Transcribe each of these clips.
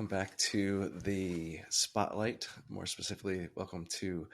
welcome back to the Spotlight. More specifically, welcome to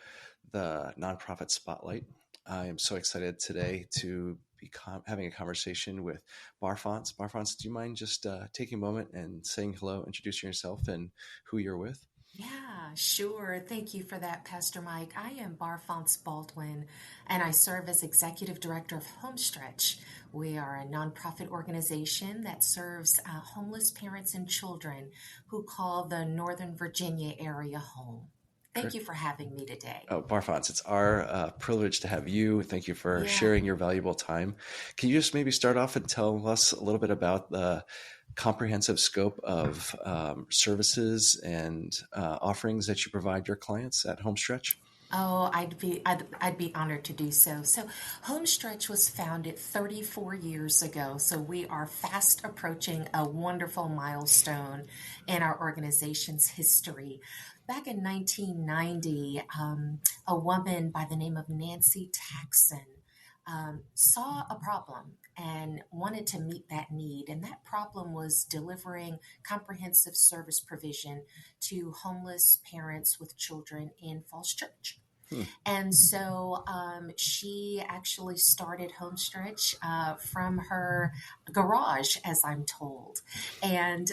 the Nonprofit Spotlight. I am so excited today to be having a conversation with Barfonts. Barfonts, do you mind just taking a moment and saying hello, introducing yourself and who you're with? Yeah, sure. Thank you for that, Pastor Mike. I am Barfonts Baldwin, and I serve as Executive Director of Homestretch. We are a nonprofit organization that serves homeless parents and children who call the Northern Virginia area home. Thank Great. you for having me today. Oh, Barfonts, it's our privilege to have you. Thank you for Yeah. sharing your valuable time. Can you just maybe start off and tell us a little bit about the comprehensive scope of services and offerings that you provide your clients at Homestretch? Oh, I'd be honored to do so. So, Homestretch was founded 34 years ago. So we are fast approaching a wonderful milestone in our organization's history. Back in 1990, a woman by the name of Nancy Taxon saw a problem and wanted to meet that need. And that problem was delivering comprehensive service provision to homeless parents with children in Falls Church. Hmm. And so she actually started Homestretch from her garage, as I'm told. And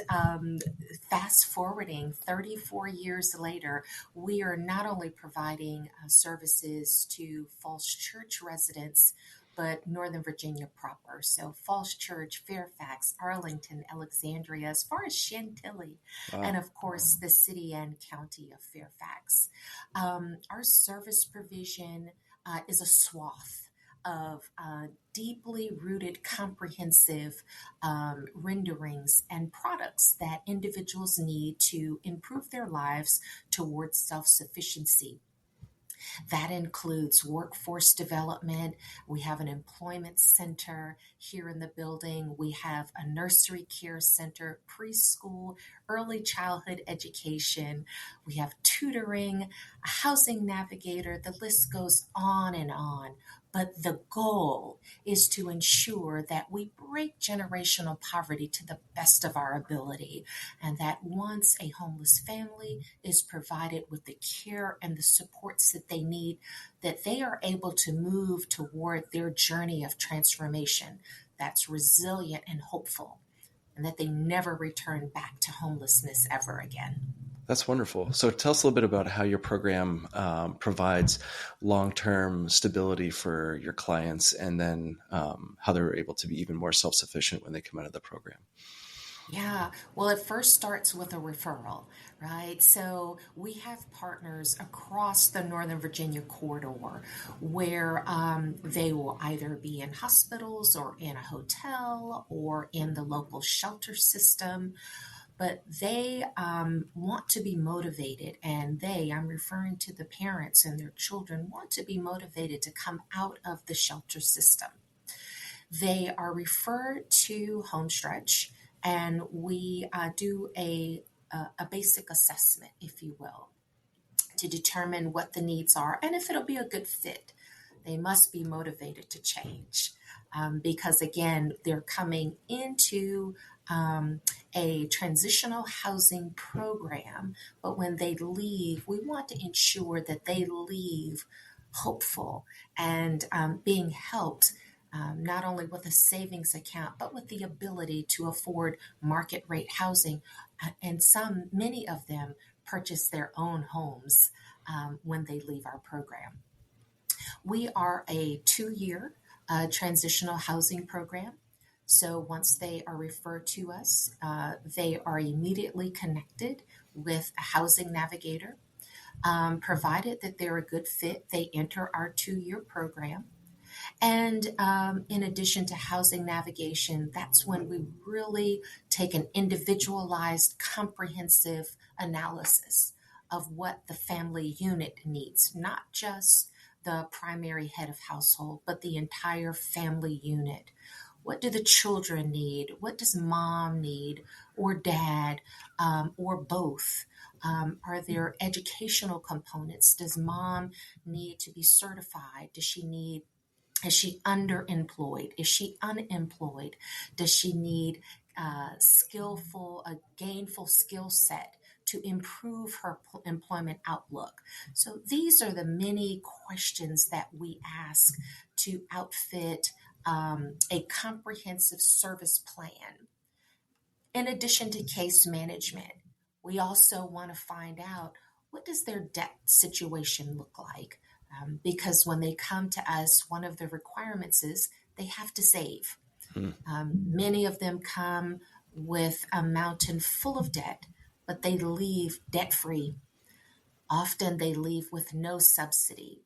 fast forwarding 34 years later, we are not only providing services to Falls Church residents, but Northern Virginia proper. So Falls Church, Fairfax, Arlington, Alexandria, as far as Chantilly, and Wow. of course the city and county of Fairfax. Our service provision is a swath of deeply rooted, comprehensive renderings and products that individuals need to improve their lives towards self sufficiency. That includes workforce development. We have an employment center here in the building. We have a nursery care center, preschool, early childhood education. We have tutoring, a housing navigator. The list goes on and on. But the goal is to ensure that we break generational poverty to the best of our ability, and that once a homeless family is provided with the care and the supports that they need, that they are able to move toward their journey of transformation that's resilient and hopeful, and that they never return back to homelessness ever again. That's wonderful. So tell us a little bit about how your program provides long-term stability for your clients and then how they're able to be even more self-sufficient when they come out of the program. Yeah, well, it first starts with a referral, right? So we have partners across the Northern Virginia corridor where they will either be in hospitals or in a hotel or in the local shelter system, but they want to be motivated, and I'm referring to the parents and their children, want to be motivated to come out of the shelter system. They are referred to Homestretch, and we do a basic assessment, if you will, to determine what the needs are and if it'll be a good fit. They must be motivated to change because, again, they're coming into a transitional housing program. But when they leave, we want to ensure that they leave hopeful and being helped not only with a savings account, but with the ability to afford market rate housing. And many of them purchase their own homes when they leave our program. We are a 2 year transitional housing program. So once they are referred to us, they are immediately connected with a housing navigator. Provided that they're a good fit, they enter our 2 year program. And in addition to housing navigation, that's when we really take an individualized, comprehensive analysis of what the family unit needs, not just the primary head of household, but the entire family unit. What do the children need? What does mom need, or dad, or both? Are there educational components? Does mom need to be certified? Is she underemployed? Is she unemployed? Does she need a gainful skill set to improve her employment outlook. So these are the many questions that we ask to outfit a comprehensive service plan. In addition to case management, we also want to find out what does their debt situation look like? Because when they come to us, one of the requirements is they have to save. Hmm. Many of them come with a mountain full of debt, but they leave debt free. Often they leave with no subsidy,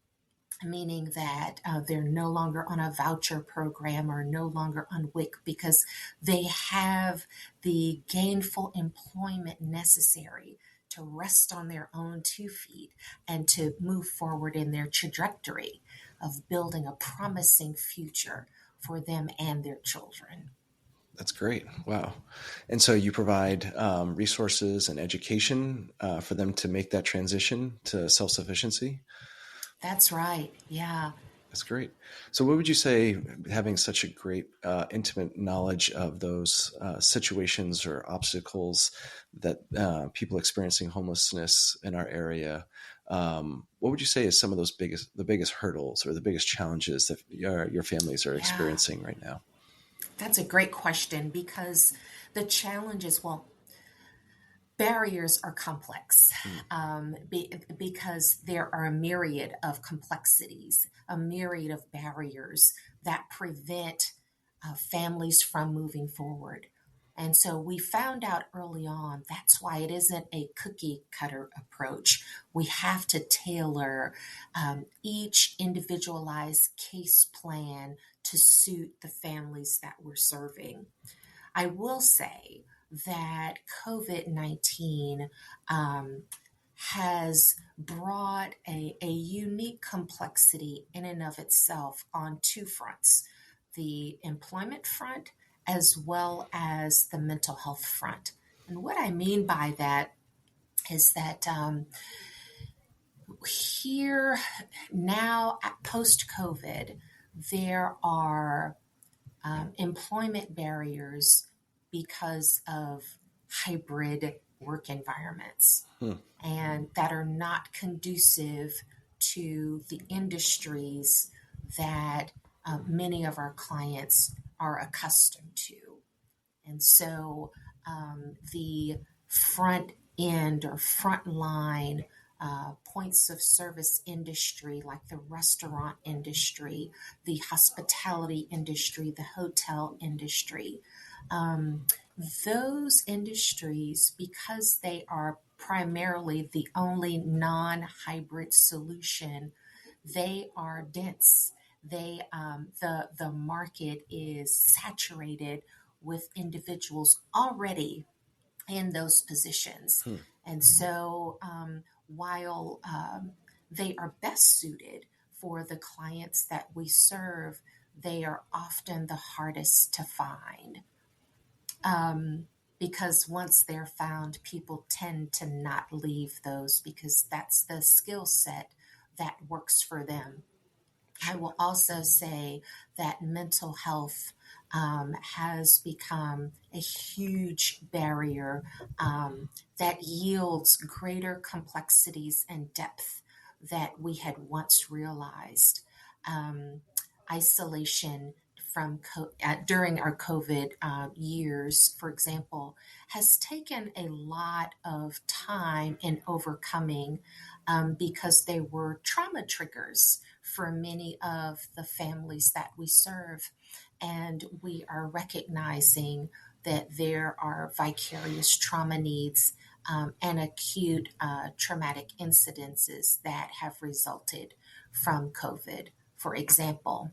meaning that they're no longer on a voucher program or no longer on WIC because they have the gainful employment necessary to rest on their own 2 feet and to move forward in their trajectory of building a promising future for them and their children. That's great. Wow. And so you provide resources and education for them to make that transition to self sufficiency. That's right. Yeah. That's great. So, what would you say, having such a great, intimate knowledge of those situations or obstacles that people experiencing homelessness in our area, what would you say is some of the biggest hurdles or the biggest challenges that your families are Yeah. experiencing right now? That's a great question because the challenge is, well, barriers are complex Hmm. because there are a myriad of complexities, a myriad of barriers that prevent families from moving forward. And so we found out early on that's why it isn't a cookie cutter approach. We have to tailor each individualized case plan to suit the families that we're serving. I will say that COVID-19 um, has brought a unique complexity in and of itself on two fronts, the employment front as well as the mental health front. And what I mean by that is that here now, at post COVID, there are employment barriers because of hybrid work environments Hmm. and that are not conducive to the industries that many of our clients are accustomed to. And so the front end or front line points of service industry, like the restaurant industry, the hospitality industry, the hotel industry, um, those industries, because they are primarily the only non hybrid solution, they are dense. The market is saturated with individuals already in those positions. Hmm. And so, while they are best suited for the clients that we serve, they are often the hardest to find. Because once they're found, people tend to not leave those because that's the skill set that works for them. I Sure. will also say that mental health has become a huge barrier that yields greater complexities and depth that we had once realized. Um, Isolation during our COVID years, for example, has taken a lot of time in overcoming because they were trauma triggers for many of the families that we serve. And we are recognizing that there are vicarious trauma needs and acute traumatic incidences that have resulted from COVID. For example,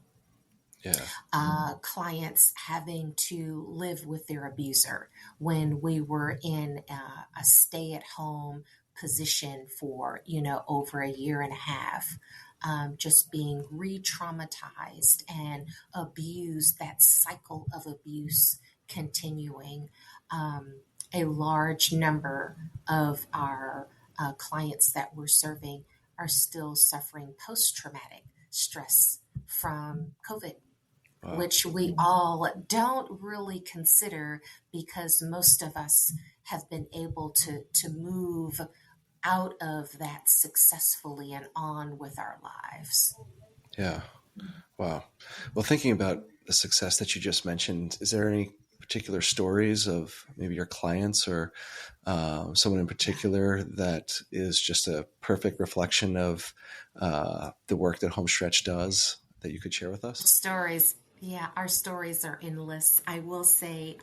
Yeah. clients having to live with their abuser when we were in a stay at home position for over a year and a half, just being re-traumatized and abused, that cycle of abuse continuing. A large number of our clients that we're serving are still suffering post-traumatic stress from COVID. Wow. which we all don't really consider because most of us have been able to move out of that successfully and on with our lives. Yeah. Wow. Well, thinking about the success that you just mentioned, is there any particular stories of maybe your clients or someone in Yeah. particular that is just a perfect reflection of the work that Homestretch does that you could share with us? Stories. Yeah, our stories are endless. I will say,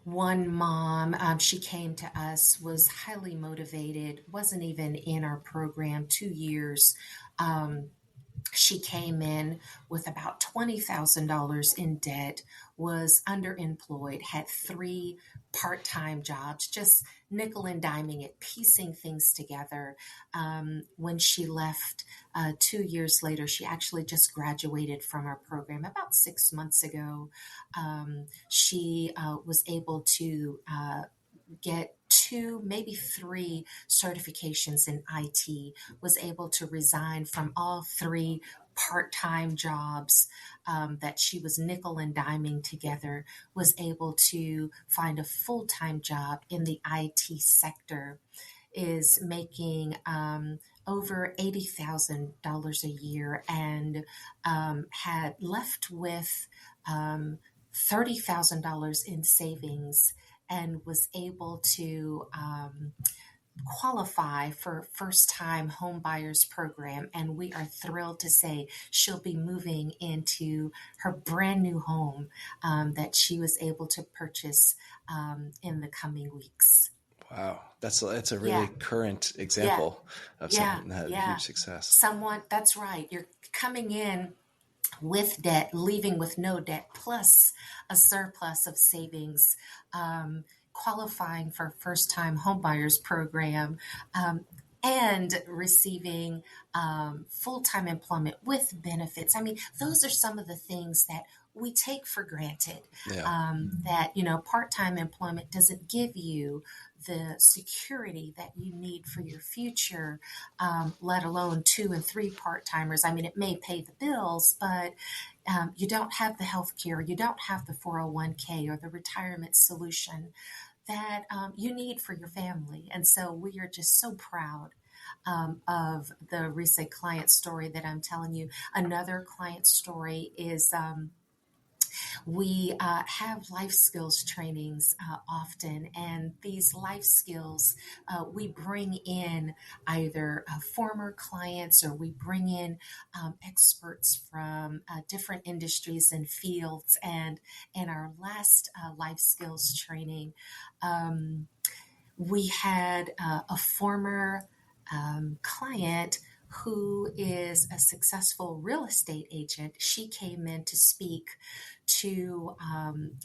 one mom, she came to us, was highly motivated, wasn't even in our program 2 years. Um, she came in with about $20,000 in debt, was underemployed, had three part time jobs, just nickel and diming it, piecing things together. When she left 2 years later, she actually just graduated from our program about 6 months ago. She was able to get two, maybe three certifications in IT, was able to resign from all three part time jobs that she was nickel and diming together, was able to find a full time job in the IT sector, is making over $80,000 a year, and had left with $30,000 in savings, and was able to qualify for first time home buyers program. And we are thrilled to say she'll be moving into her brand new home that she was able to purchase in the coming weeks. Wow, that's a really Yeah, current yeah, example of yeah, someone that had a yeah. huge success. Someone, that's right. You're coming in with debt, leaving with no debt, plus a surplus of savings, qualifying for first time homebuyers program, and receiving full time employment with benefits. I mean, those are some of the things that we take for granted. Yeah, That, part time employment doesn't give you the security that you need for your future, let alone two and three part timers. I mean, it may pay the bills, but you don't have the health care, you don't have the 401k or the retirement solution that you need for your family. And so we are just so proud of the recent client story that I'm telling you. Another client story is we have life skills trainings often, and these life skills we bring in either former clients, or we bring in experts from different industries and fields. And in our last life skills training, um, we had a former client who is a successful real estate agent. She came in to speak to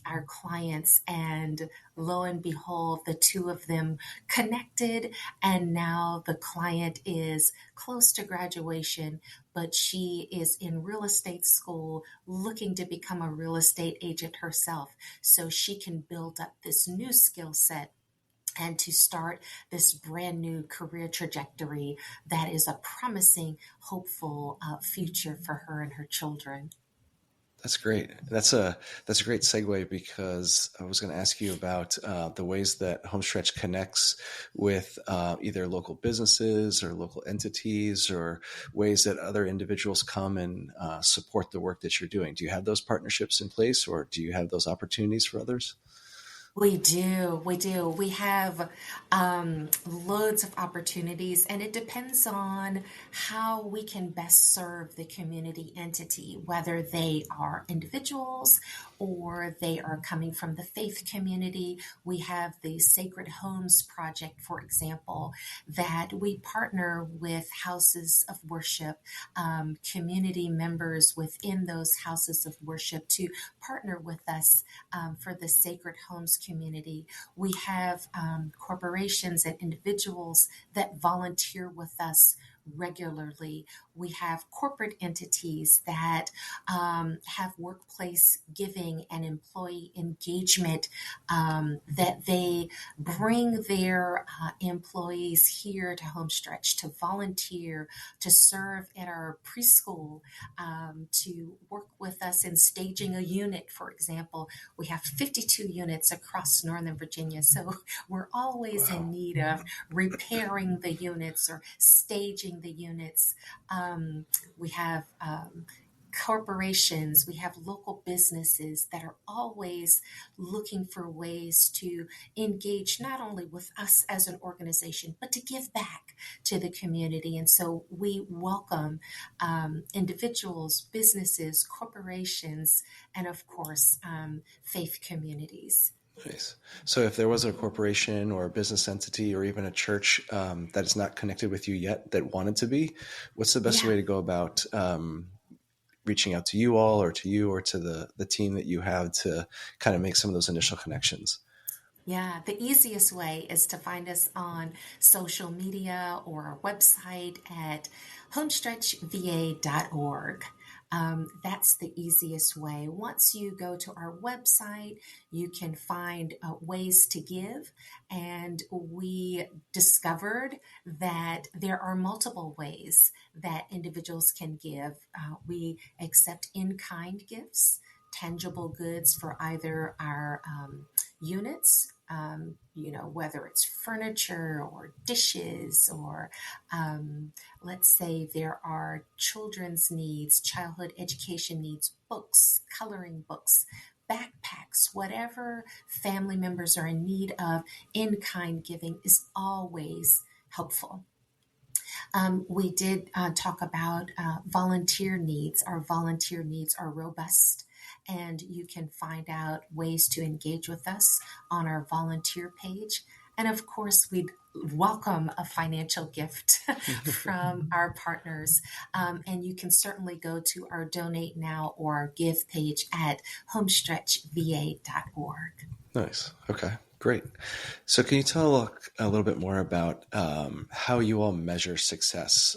our clients, and lo and behold, the two of them connected. And now the client is close to graduation, but she is in real estate school looking to become a real estate agent herself, so she can build up this new skill set and to start this brand new career trajectory that is a promising, hopeful future for her and her children. that's great. That's a great segue because I was going to ask you about the ways that Homestretch connects with either local businesses or local entities, or ways that other individuals come and support the work that you're doing. Do you have those partnerships in place, or do you have those opportunities for others? We do. We do. We have loads of opportunities, and it depends on how we can best serve the community entity, whether they are individuals or they are coming from the faith community. We have the Sacred Homes Project, for example, that we partner with houses of worship, community members within those houses of worship to partner with us for the Sacred Homes community. We have corporations and individuals that volunteer with us regularly. We have corporate entities that have workplace giving and employee engagement, that they bring their employees here to Homestretch to volunteer, to serve at our preschool, to work with us in staging a unit, for example. We have 52 units across Northern Virginia, so we're always in Wow. need of repairing the units or staging the units. We have corporations, we have local businesses that are always looking for ways to engage not only with us as an organization, but to give back to the community. And so we welcome individuals, businesses, corporations, and of course, faith communities. Nice. So, if there was a corporation or a business entity or even a church that is not connected with you yet that wanted to be, what's the best Yeah. way to go about reaching out to you all or to you or to the team that you have to kind of make some of those initial connections? Yeah, the easiest way is to find us on social media or our website at homestretchva.org. That's the easiest way. Once you go to our website, you can find ways to give. And we discovered that there are multiple ways that individuals can give. We accept in kind gifts, tangible goods for either our units, whether it's furniture or dishes or let's say there are children's needs, childhood education needs, books, coloring books, backpacks, whatever family members are in need of, in kind giving is always helpful. We did talk about volunteer needs. Our volunteer needs are robust, and you can find out ways to engage with us on our volunteer page. And of course, we'd welcome a financial gift from our partners. And you can certainly go to our Donate Now or our Give page at homestretchva.org. Nice. Okay, great. So, can you tell a little bit more about how you all measure success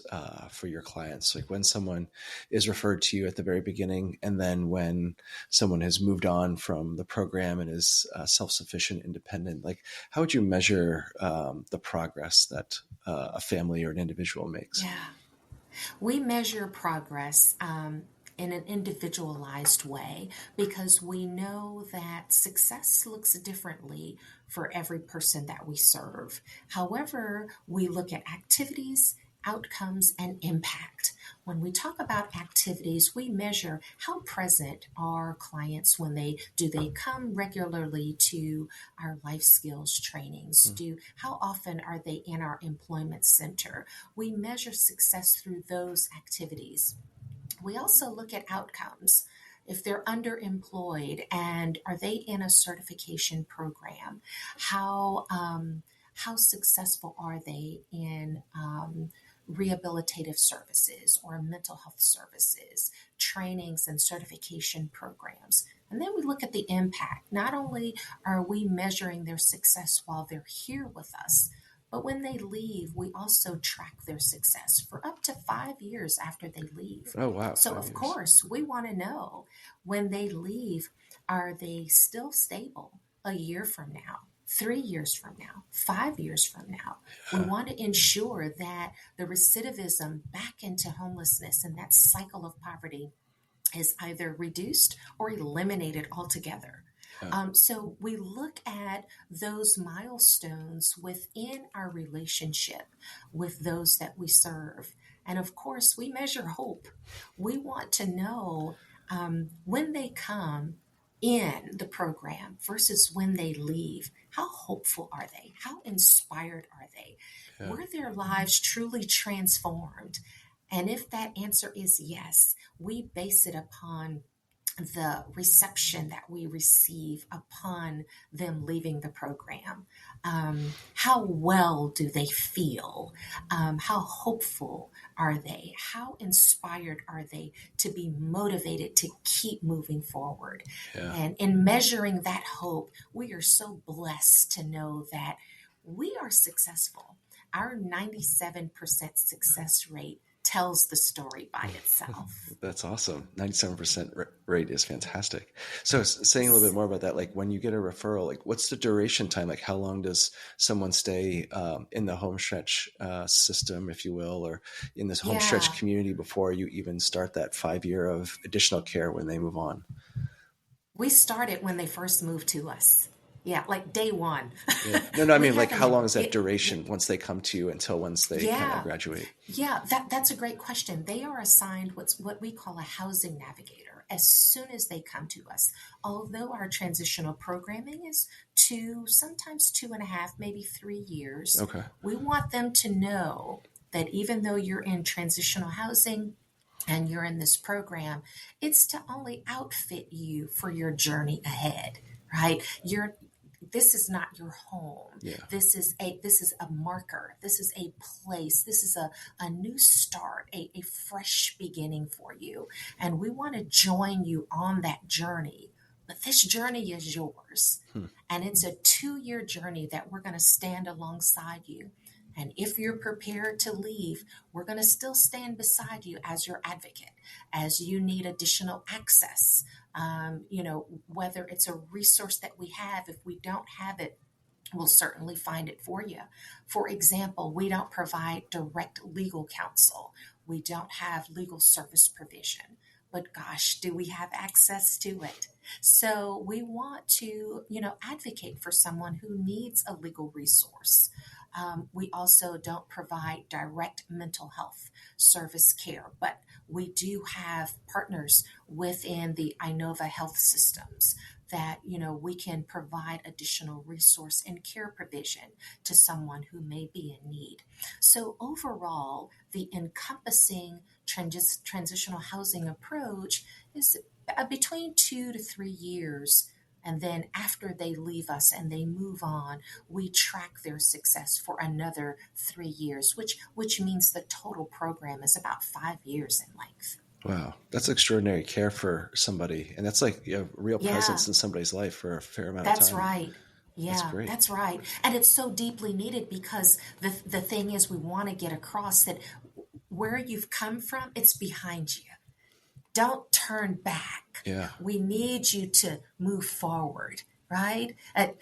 for your clients? Like when someone is referred to you at the very beginning, and then when someone has moved on from the program and is self-sufficient, independent, like how would you measure the progress that a family or an individual makes? Yeah. We measure progress in an individualized way because we know that success looks differently for every person that we serve. However, we look at activities, outcomes, and impact. When we talk about activities, we measure how present are clients when they come regularly to our life skills trainings? Hmm. Do How often are they in our employment center? We measure success through those activities. We also look at outcomes. If they're underemployed and are they in a certification program, how successful are they in rehabilitative services or mental health services, trainings and certification programs? And then we look at the impact. Not only are we measuring their success while they're here with us, but when they leave, we also track their success for up to 5 years after they leave. Oh, wow, So, five of years. course, we want to know when they leave, are they still stable a year from now, 3 years from now, 5 years from now? We Yeah. want to ensure that the recidivism back into homelessness and that cycle of poverty is either reduced or eliminated altogether. Yeah. So we look at those milestones within our relationship with those that we serve. And of course, we measure hope. We want to know when they come in the program versus when they leave, how hopeful are they? How inspired are they? Yeah. Were their lives truly transformed? And if that answer is yes, we base it upon the reception that we receive upon them leaving the program. How well do they feel? How hopeful are they? How inspired are they to be motivated to keep moving forward? Yeah. And in measuring that hope, we are so blessed to know that we are successful. Our 97% success rate tells the story by itself. That's awesome. 97% rate is fantastic. So saying a little bit more about that, like when you get a referral, like what's the duration time? Like how long does someone stay in the home stretch system, if you will, or in this home Yeah, stretch community before you even start that 5 year of additional care when they move on? we started when they first moved to us. Yeah, like day one. Yeah. No, no, I We mean, like haven't how had long is that it. duration once they come to you until once they kind of Yeah, graduate? yeah, that's a great question. They are assigned what we call a housing navigator as soon as they come to us. Although our transitional programming is two, sometimes 2.5, maybe 3 years, Okay. we want them to know that even though you're in transitional housing and you're in this program, it's to only outfit you for your journey ahead, right? This is not your home. Yeah. This is a marker. This is a place. This is a new start, a fresh beginning for you. And we want to join you on that journey. But this journey is yours. Hmm. And it's a 2 year journey that we're going to stand alongside you. And if you're prepared to leave, we're going to still stand beside you as your advocate, as you need additional access. Whether it's a resource that we have, if we don't have it, we'll certainly find it for you. For example, we don't provide direct legal counsel. We don't have legal service provision. But gosh, do we have access to it? So we want to, advocate for someone who needs a legal resource. We also don't provide direct mental health service care, but we do have partners within the Inova health systems that we can provide additional resource and care provision to someone who may be in need. So overall, the encompassing transitional housing approach is between 2 to 3 years. And then after they leave us and they move on, we track their success for another 3 years, which means the total program is about 5 years in length. Wow, that's extraordinary care for somebody, and that's like a real Yeah, presence in somebody's life for a fair amount of that's time. right. That's Yeah, great. that's right. And it's so deeply needed because the thing is we want to get across that where you've come from, it's behind you. Don't turn back. Yeah, We need you to move forward, right?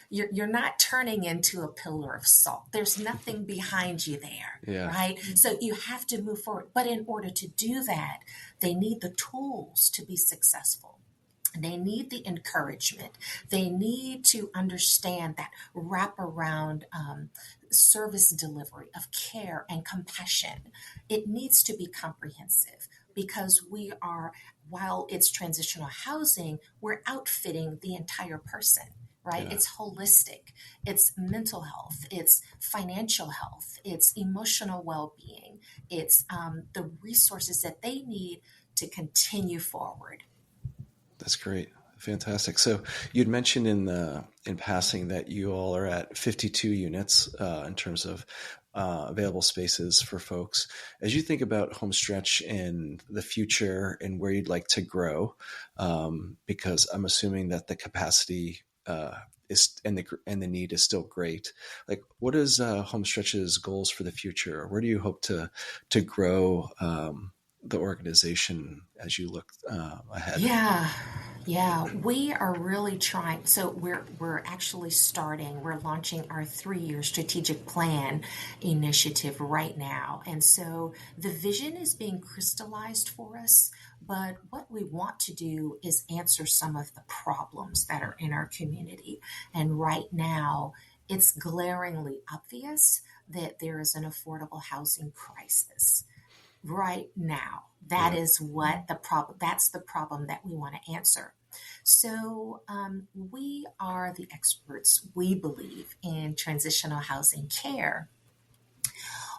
You're not turning into a pillar of salt. There's nothing behind you there, yeah, right? So you have to move forward. But in order to do that, they need the tools to be successful. They need the encouragement. They need to understand that wraparound service delivery of care and compassion. It needs to be comprehensive because while it's transitional housing, we're outfitting the entire person, right? yeah. It's holistic, it's mental health, it's financial health, it's emotional well being, it's the resources that they need to continue forward. That's great. Fantastic. So you'd mentioned in passing that you all are at 52 units in terms of available spaces for folks. As you think about Homestretch in the future and where you'd like to grow, because I'm assuming that the capacity is and the need is still great. Like, what is Homestretch's goals for the future? Where do you hope to grow the organization as you look ahead? Yeah, yeah, we are really trying. So we're actually starting. We're launching our 3 year strategic plan initiative right now, and so the vision is being crystallized for us. But what we want to do is answer some of the problems that are in our community, and right now it's glaringly obvious that there is an affordable housing crisis right now. That Yeah. is what the problem. That's the problem that we want to answer. So we are the experts. We believe in transitional housing care.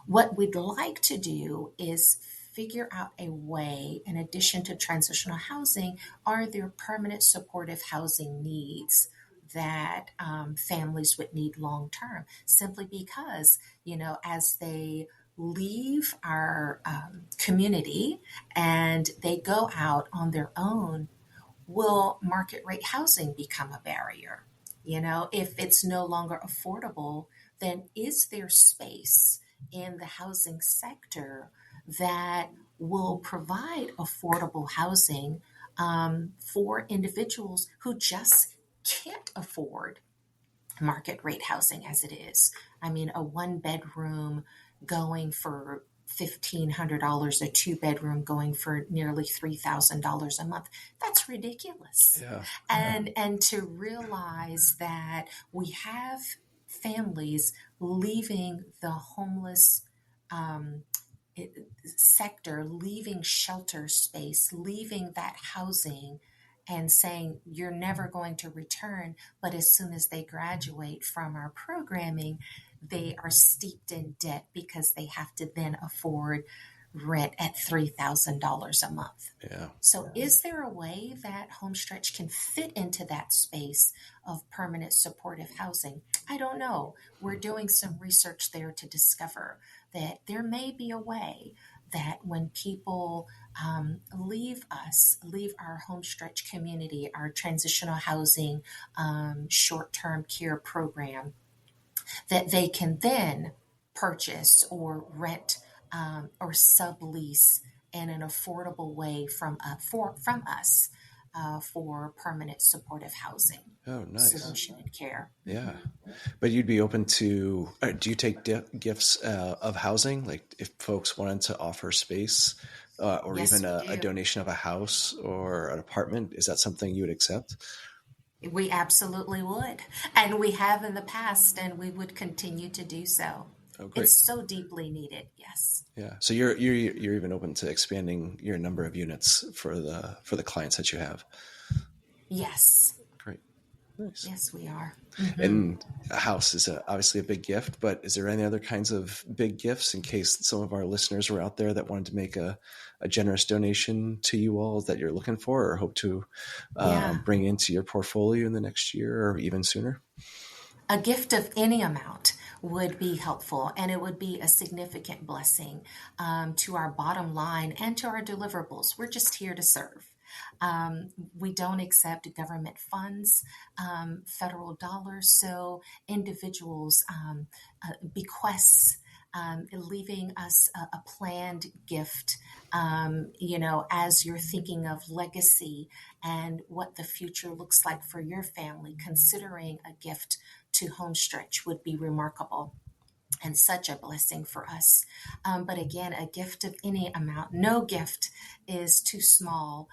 What we'd like to do is figure out a way, in addition to transitional housing, are there permanent supportive housing needs that families would need long term? Simply because, as they leave our community and they go out on their own, will market rate housing become a barrier? If it's no longer affordable, then is there space in the housing sector that will provide affordable housing for individuals who just can't afford market rate housing as it is. I mean, a one bedroom going for $1,500, a two bedroom going for nearly $3,000 a month. That's ridiculous. Yeah. And to realize that we have families leaving the homeless um, sector, leaving shelter space, leaving that housing, and saying you're never going to return. But as soon as they graduate from our programming, they are steeped in debt because they have to then afford rent at $3,000 a month. Yeah. So, is there a way that Homestretch can fit into that space of permanent supportive housing? I don't know. We're doing some research there to discover that there may be a way that when people leave us, leave our Homestretch community, our transitional housing short term care program, that they can then purchase or rent or sublease in an affordable way from us for permanent supportive housing Oh, nice. solution and care. Yeah. But you'd be open to, do you take gifts of housing? Like if folks wanted to offer space or even Yes, we a do. donation of a house or an apartment, is that something you would accept? We absolutely would. And we have in the past, and we would continue to do so. Oh, great. It's so deeply needed. Yes. Yeah. So you're even open to expanding your number of units for the clients that you have. Yes. Great. Nice. Yes, we are. And a house is obviously a big gift, but is there any other kinds of big gifts in case some of our listeners were out there that wanted to make a generous donation to you all that you're looking for or hope to Yeah. bring into your portfolio in the next year or even sooner? A gift of any amount would be helpful, and it would be a significant blessing to our bottom line and to our deliverables. We're just here to serve. We don't accept government funds, federal dollars, so individuals bequests. Leaving us a planned gift, as you're thinking of legacy and what the future looks like for your family, considering a gift to Homestretch would be remarkable and such a blessing for us. But again, a gift of any amount, no gift is too small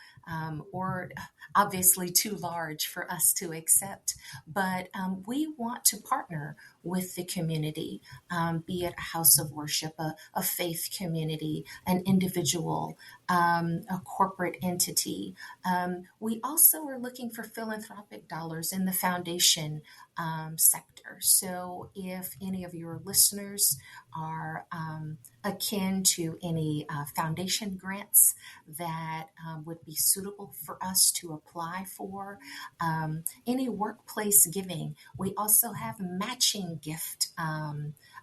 or obviously too large for us to accept. But we want to partner with the community, be it a house of worship, a faith community, an individual, a corporate entity. We also are looking for philanthropic dollars in the foundation sector. So if any of your listeners are akin to any foundation grants that would be suitable for us to apply for, any workplace giving, we also have matching gift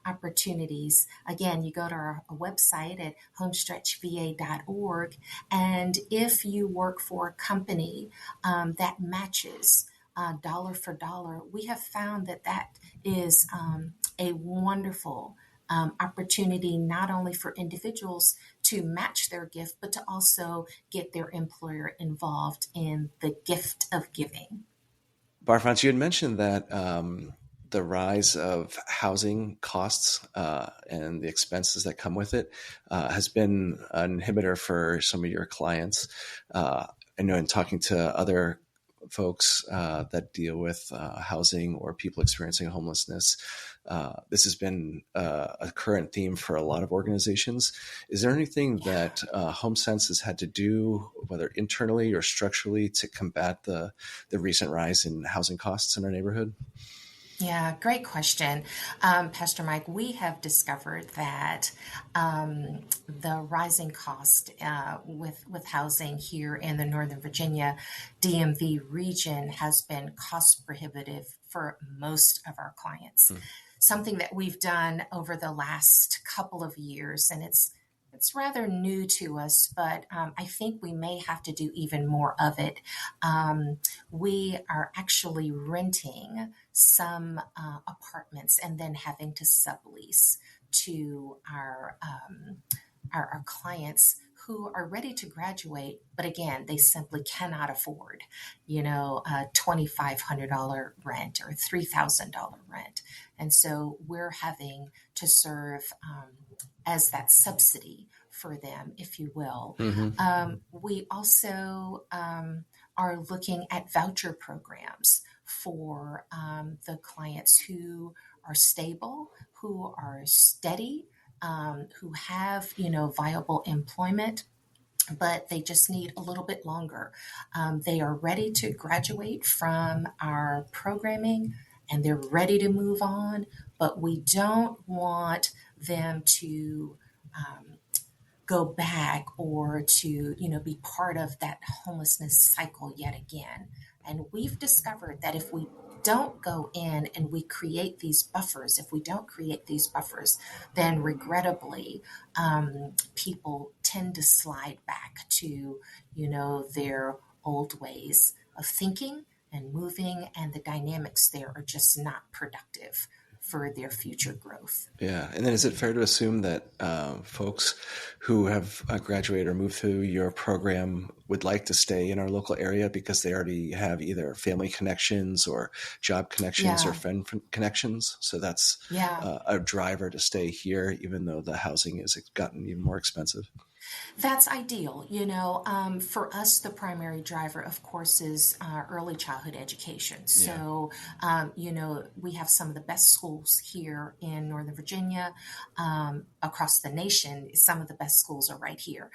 opportunities. Again, you go to our website at homestretchva.org, and if you work for a company that matches dollar for dollar, we have found that that is a wonderful opportunity not only for individuals to match their gift, but to also get their employer involved in the gift of giving. Barfrance, you had mentioned that the rise of housing costs and the expenses that come with it has been an inhibitor for some of your clients. I know in talking to other folks that deal with housing or people experiencing homelessness, this has been a current theme for a lot of organizations. Is there anything Yeah. that HomeSense has had to do, whether internally or structurally, to combat the recent rise in housing costs in our neighborhood? Yeah, great question. Pastor Mike, we have discovered that the rising cost with housing here in the Northern Virginia DMV region has been cost prohibitive for most of our clients. Hmm. Something that we've done over the last couple of years, and it's rather new to us, but I think we may have to do even more of it. We are actually renting some apartments and then having to sublease to our clients who are ready to graduate, but again, they simply cannot afford, a $2,500 rent or $3,000 rent. And so we're having to serve as that subsidy for them, if you will. Mm-hmm. We also are looking at voucher programs for the clients who are stable, who are steady, who have viable employment, but they just need a little bit longer. They are ready to graduate from our programming and they're ready to move on, but we don't want them to go back or to be part of that homelessness cycle yet again. And we've discovered that if we don't go in and we create these buffers, if we don't create these buffers, then regrettably people tend to slide back to their old ways of thinking and moving, and the dynamics there are just not productive for their future growth. Yeah. And then is it fair to assume that folks who have graduated or moved through your program would like to stay in our local area because they already have either family connections or job connections or Yeah, friend connections? So that's yeah. a driver to stay here, even though the housing has gotten even more expensive. That's ideal. For us, the primary driver, of course, is early childhood education. Yeah. So, we have some of the best schools here in Northern Virginia, across the nation. Some of the best schools are right here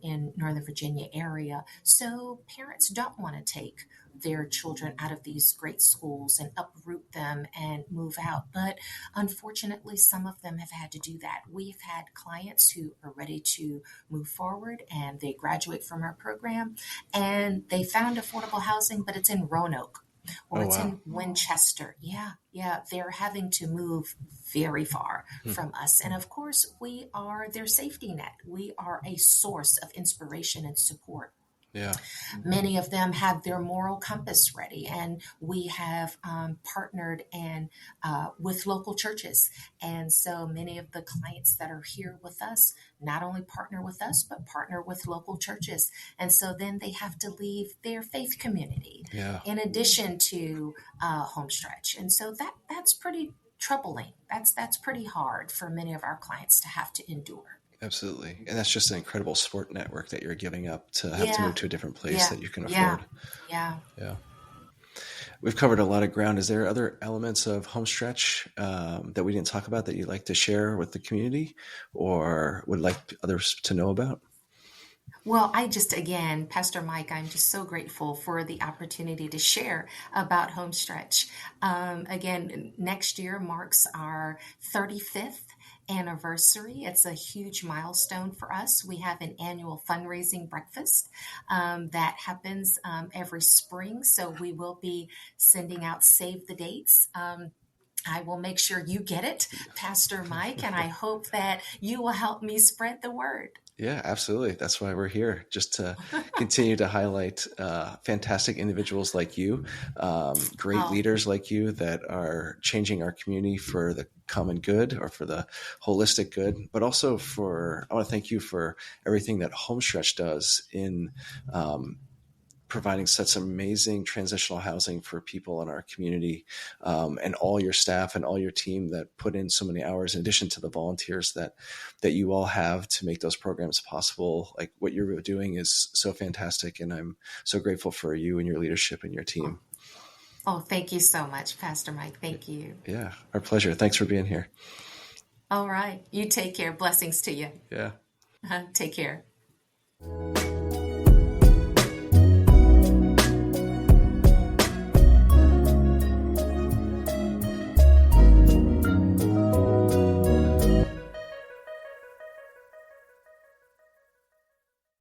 in Northern Virginia area. So, parents don't want to take their children out of these great schools and uproot them and move out. But unfortunately, some of them have had to do that. We've had clients who are ready to move forward and they graduate from our program and they found affordable housing, but it's in Roanoke or Oh, it's wow. in Winchester. Yeah, yeah, they're having to move very far Hmm. from us. And of course, we are their safety net. We are a source of inspiration and support. Yeah. Many of them have their moral compass ready, and we have partnered and with local churches. And so many of the clients that are here with us not only partner with us, but partner with local churches. And so then they have to leave their faith community Yeah. in addition to Homestretch. And so that's pretty troubling. That's pretty hard for many of our clients to have to endure. Absolutely. And that's just an incredible support network that you're giving up to have to move Yeah, to a different place yeah, that you can yeah, afford. yeah. Yeah. We've covered a lot of ground. Is there other elements of Homestretch that we didn't talk about that you'd like to share with the community or would like others to know about? Well, again, Pastor Mike, I'm just so grateful for the opportunity to share about Homestretch. Again, next year marks our 35th anniversary. It's a huge milestone for us. We have an annual fundraising breakfast that happens every spring. So we will be sending out save the dates. I will make sure you get it, Pastor Mike, and I hope that you will help me spread the word. Yeah, absolutely. That's why we're here, just to continue to highlight fantastic individuals like you, great Oh, leaders like you that are changing our community for the common good or for the holistic good, but also I want to thank you for everything that Homestretch does in providing such amazing transitional housing for people in our community, and all your staff and all your team that put in so many hours in addition to the volunteers that you all have to make those programs possible. Like what you're doing is so fantastic, and I'm so grateful for you and your leadership and your oh, team. oh, thank you so much, Pastor Mike. Thank you. Yeah, our pleasure. Thanks for being here. All right. You take care. Blessings to you. Yeah. Take care.